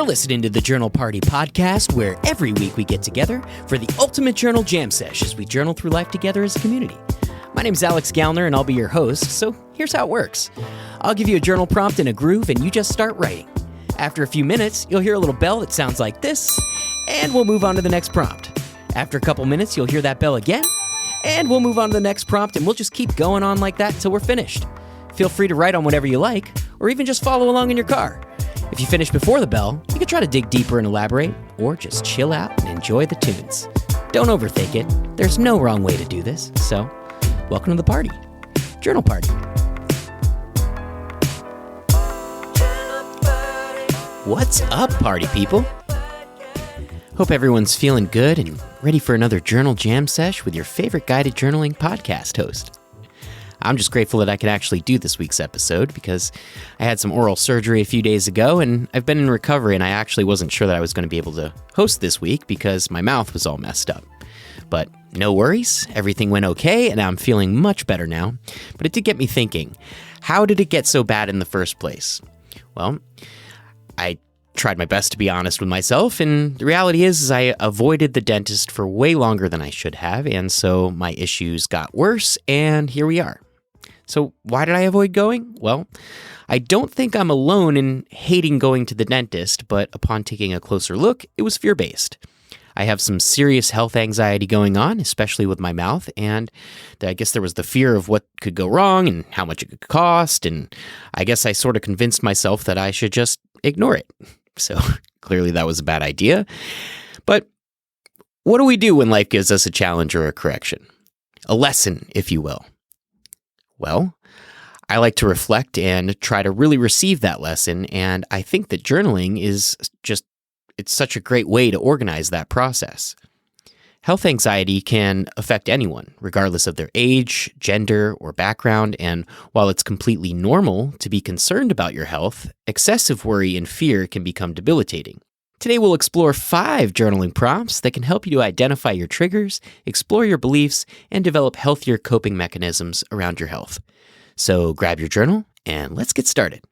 You're listening to the Journal Party podcast, where every week we get together for the ultimate journal jam sesh as we journal through life together as a community. My name's Alex Gallner, and I'll be your host, so here's how it works. I'll give you a journal prompt and a groove, and you just start writing. After a few minutes, you'll hear a little bell that sounds like this, and we'll move on to the next prompt. After a couple minutes, you'll hear that bell again, and we'll move on to the next prompt, and we'll just keep going on like that until we're finished. Feel free to write on whatever you like, or even just follow along in your car. If you finish before the bell, you can try to dig deeper and elaborate, or just chill out and enjoy the tunes. Don't overthink it. There's no wrong way to do this, so welcome to the party. Journal Party. What's up, party people? Hope everyone's feeling good and ready for another journal jam sesh with your favorite guided journaling podcast host. I'm just grateful that I could actually do this week's episode because I had some oral surgery a few days ago and I've been in recovery, and I actually wasn't sure that I was going to be able to host this week because my mouth was all messed up. But no worries, everything went okay and I'm feeling much better now. But it did get me thinking, how did it get so bad in the first place? Well, I tried my best to be honest with myself, and the reality is I avoided the dentist for way longer than I should have, and so my issues got worse, and here we are. So why did I avoid going? Well, I don't think I'm alone in hating going to the dentist, but upon taking a closer look, it was fear-based. I have some serious health anxiety going on, especially with my mouth, and I guess there was the fear of what could go wrong and how much it could cost, and I guess I sort of convinced myself that I should just ignore it. So clearly that was a bad idea. But what do we do when life gives us a challenge or a correction? A lesson, if you will. Well, I like to reflect and try to really receive that lesson, and I think that journaling is it's such a great way to organize that process. Health anxiety can affect anyone, regardless of their age, gender, or background, and while it's completely normal to be concerned about your health, excessive worry and fear can become debilitating. Today we'll explore 5 journaling prompts that can help you to identify your triggers, explore your beliefs, and develop healthier coping mechanisms around your health. So grab your journal and let's get started.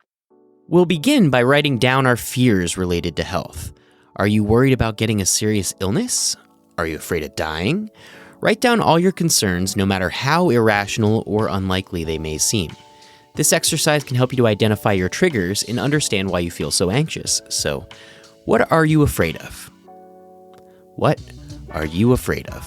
We'll begin by writing down our fears related to health. Are you worried about getting a serious illness? Are you afraid of dying? Write down all your concerns, no matter how irrational or unlikely they may seem. This exercise can help you to identify your triggers and understand why you feel so anxious. So, what are you afraid of? What are you afraid of?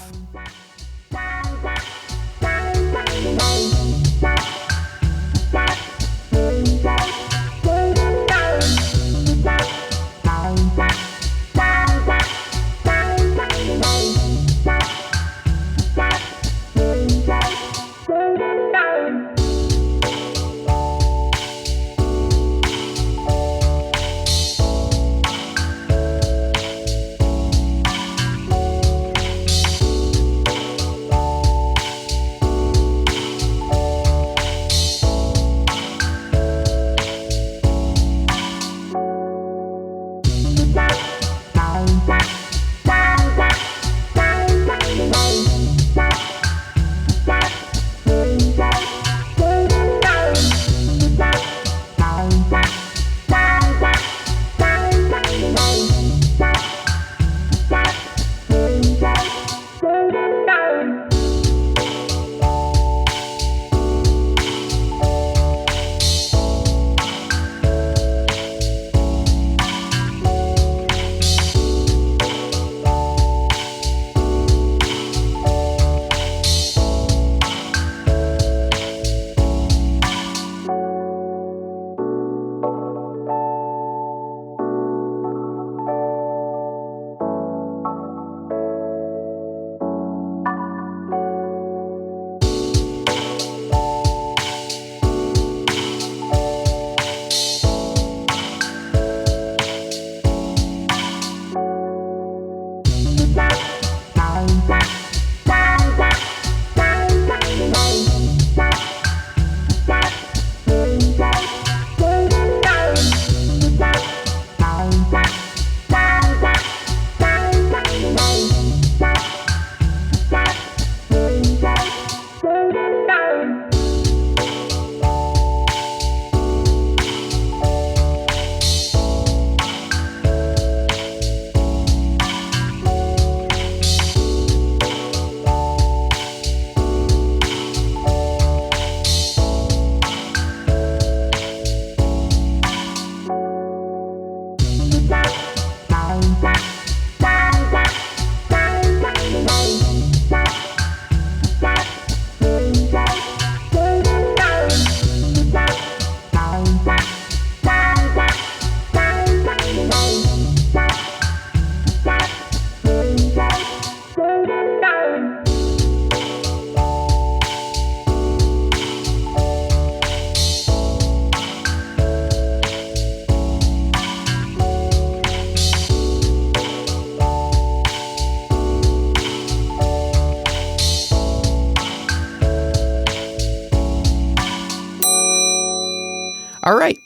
All right.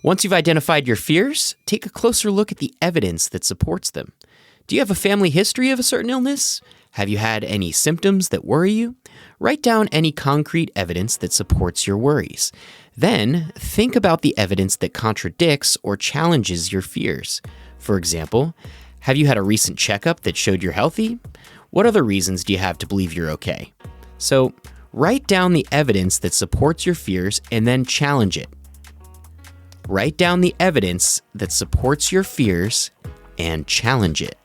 Once you've identified your fears, take a closer look at the evidence that supports them. Do you have a family history of a certain illness? Have you had any symptoms that worry you? Write down any concrete evidence that supports your worries. Then, think about the evidence that contradicts or challenges your fears. For example, have you had a recent checkup that showed you're healthy? What other reasons do you have to believe you're okay? So, write down the evidence that supports your fears and then challenge it. Write down the evidence that supports your fears and challenge it.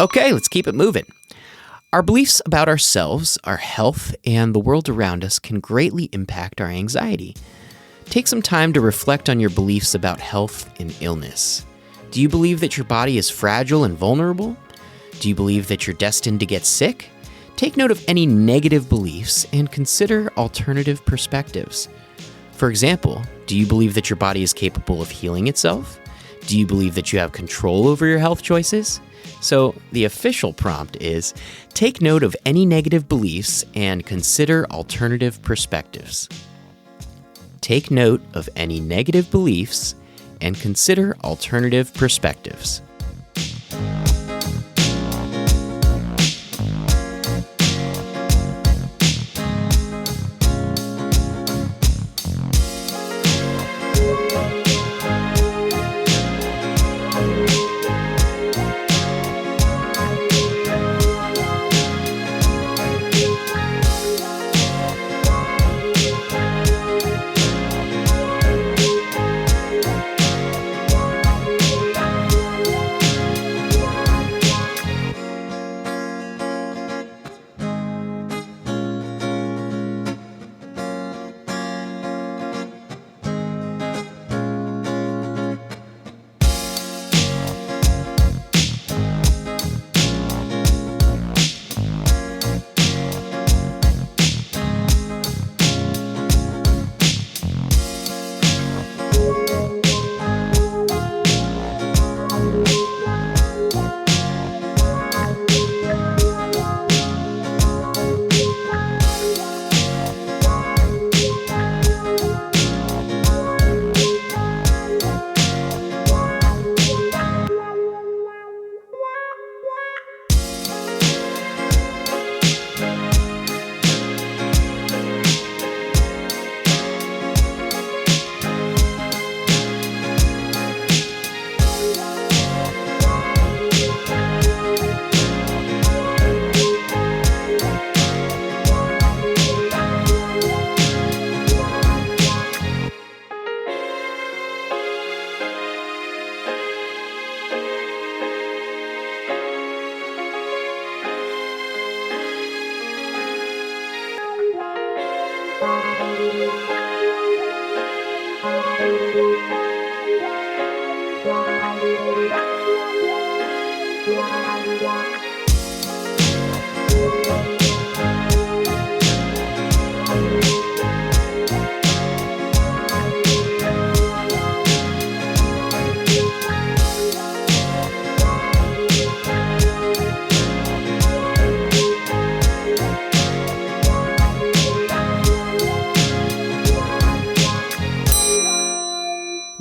Okay, let's keep it moving. Our beliefs about ourselves, our health, and the world around us can greatly impact our anxiety. Take some time to reflect on your beliefs about health and illness. Do you believe that your body is fragile and vulnerable? Do you believe that you're destined to get sick? Take note of any negative beliefs and consider alternative perspectives. For example, do you believe that your body is capable of healing itself? Do you believe that you have control over your health choices? So the official prompt is, take note of any negative beliefs and consider alternative perspectives. Take note of any negative beliefs and consider alternative perspectives.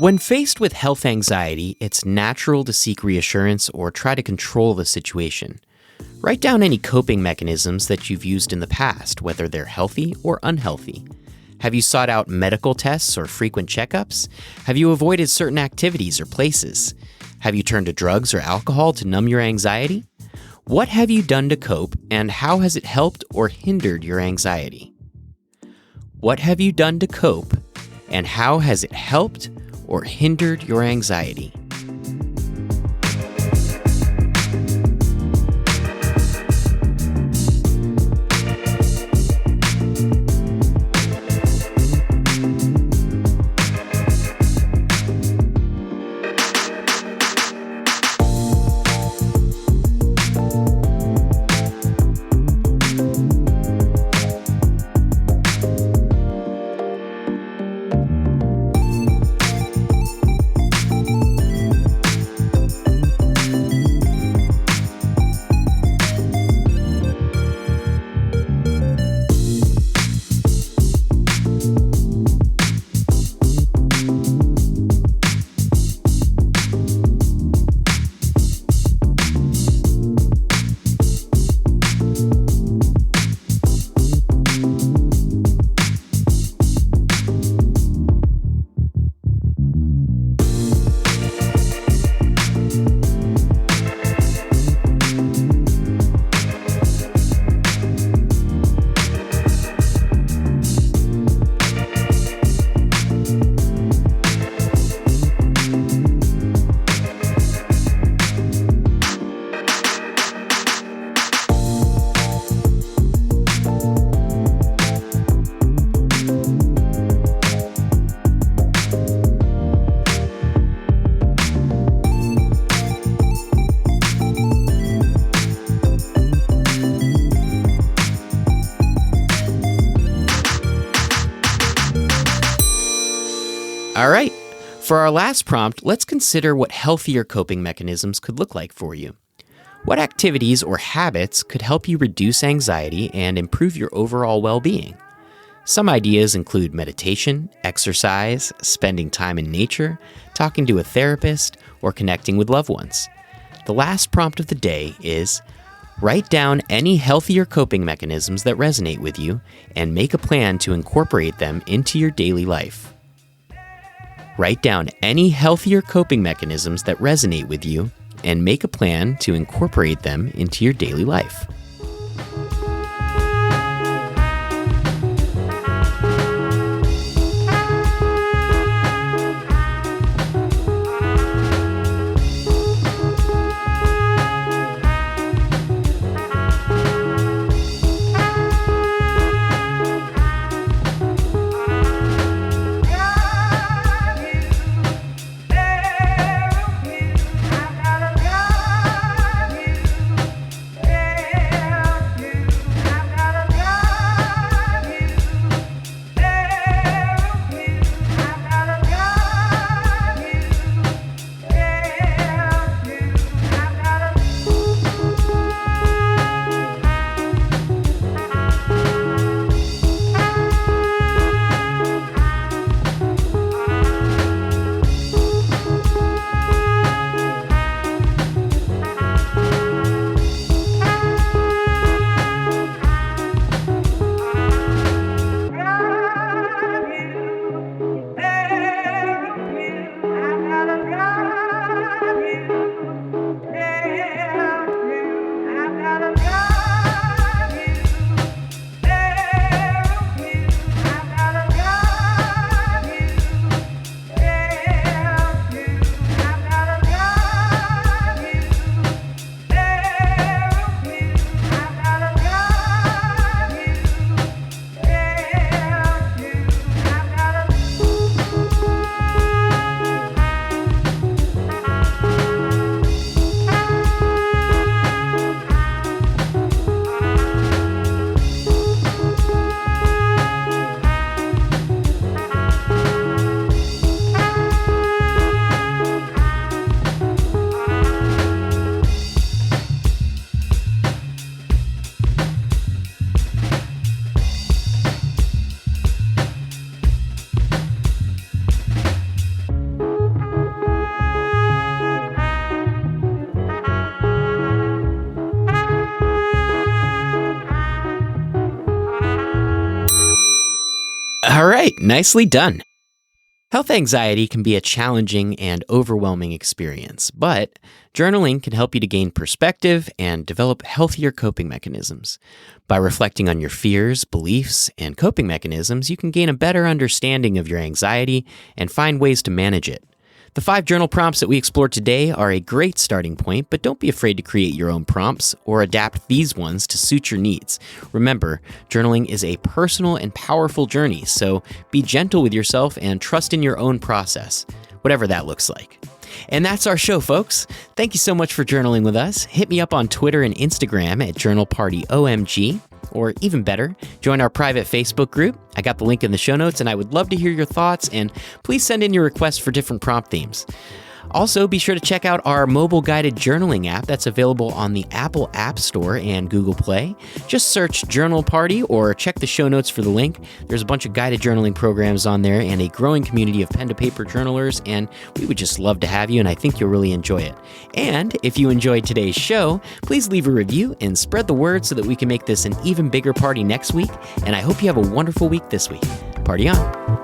When faced with health anxiety, it's natural to seek reassurance or try to control the situation. Write down any coping mechanisms that you've used in the past, whether they're healthy or unhealthy. Have you sought out medical tests or frequent checkups? Have you avoided certain activities or places? Have you turned to drugs or alcohol to numb your anxiety? What have you done to cope, and how has it helped or hindered your anxiety? What have you done to cope, and how has it helped or hindered your anxiety? All right, for our last prompt, let's consider what healthier coping mechanisms could look like for you. What activities or habits could help you reduce anxiety and improve your overall well-being? Some ideas include meditation, exercise, spending time in nature, talking to a therapist, or connecting with loved ones. The last prompt of the day is: write down any healthier coping mechanisms that resonate with you and make a plan to incorporate them into your daily life. Write down any healthier coping mechanisms that resonate with you and make a plan to incorporate them into your daily life. Great, nicely done. Health anxiety can be a challenging and overwhelming experience, but journaling can help you to gain perspective and develop healthier coping mechanisms. By reflecting on your fears, beliefs, and coping mechanisms, you can gain a better understanding of your anxiety and find ways to manage it. The 5 journal prompts that we explored today are a great starting point, but don't be afraid to create your own prompts or adapt these ones to suit your needs. Remember, journaling is a personal and powerful journey, so be gentle with yourself and trust in your own process, whatever that looks like. And that's our show, folks. Thank you so much for journaling with us. Hit me up on Twitter and Instagram at JournalPartyOMG. Or even better, join our private Facebook group. I got the link in the show notes, and I would love to hear your thoughts, and please send in your requests for different prompt themes. Also, be sure to check out our mobile guided journaling app that's available on the Apple App Store and Google Play. Just search Journal Party or check the show notes for the link. There's a bunch of guided journaling programs on there and a growing community of pen to paper journalers, and we would just love to have you, and I think you'll really enjoy it. And if you enjoyed today's show, please leave a review and spread the word so that we can make this an even bigger party next week, and I hope you have a wonderful week this week. Party on.